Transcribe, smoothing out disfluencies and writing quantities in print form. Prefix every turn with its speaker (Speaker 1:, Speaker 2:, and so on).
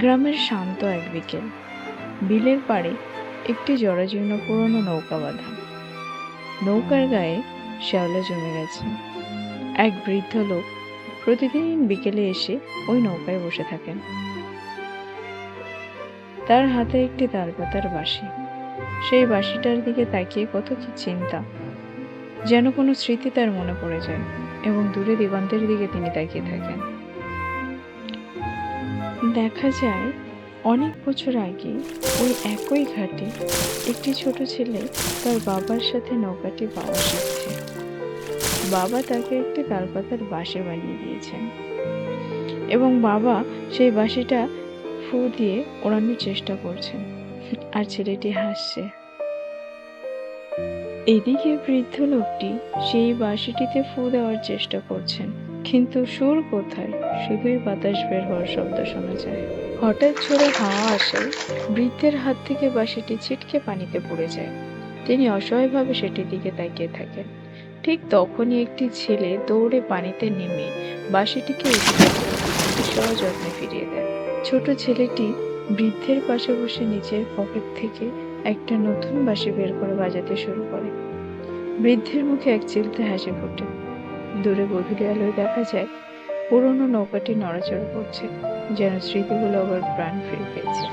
Speaker 1: গ্রামের শান্ত এক বিকেল। বিলের পাড়ে একটি জরাজীর্ণ পুরনো নৌকা বাঁধা। নৌকার গায়ে শ্যাওলা জমে গেছে। এক বৃদ্ধ লোক প্রতিদিন বিকেলে এসে ওই নৌকায় বসে থাকেন। তার হাতে একটি তালপাতার বাঁশি। সেই বাঁশিটার দিকে তাকিয়ে কত কি চিন্তা, যেন কোনো স্মৃতি তার মনে পড়ে যায় এবং দূরে দিগন্তের দিকে তিনি তাকিয়ে থাকেন। দেখা যায় অনেক বছর আগে ওই একই ঘাটে একটি ছোট ছেলে তার বাবার সাথে নৌকাটি বাওয়া শিখছে। বাবা তাকে একটি তালপাতার বাঁশি বানিয়ে দিয়েছেন এবং বাবা সেই বাঁশিটা ফু দিয়ে ওড়ানোর চেষ্টা করছেন, আর ছেলেটি হাসছে। এদিকে বৃদ্ধ লোকটি সেই বাঁশিটিতে ফু দেওয়ার চেষ্টা করছেন, কিন্তু সুর কোথায়, শুধুই বাতাস বের হওয়ার শব্দ শোনা যায়। হঠাৎ ঝোড়ো হাওয়া আসায় বৃদ্ধের হাত থেকে বাঁশিটি ছিটকে পানিতে পড়ে যায়। তিনি অসহায়ভাবে সেটির দিকে তাকিয়ে থাকেন। ঠিক তখনই একটি ছেলে দৌড়ে পানিতে নেমে বাঁশিটিকে উদ্ধার করে সযত্নে ফিরিয়ে দেয়। ছোট ছেলেটি বৃদ্ধের পাশে বসে নিজের পকেট থেকে একটা নতুন বাঁশি বের করে বাজাতে শুরু করে। বৃদ্ধের মুখে এক চিলতে হাসি ফোটে। দূরে গভীর আলোয় দেখা যায় পুরনো নৌকাটি নড়াচড়া করছে, যেন স্মৃতিগুলো আবার প্রাণ ফিরে পেয়েছে।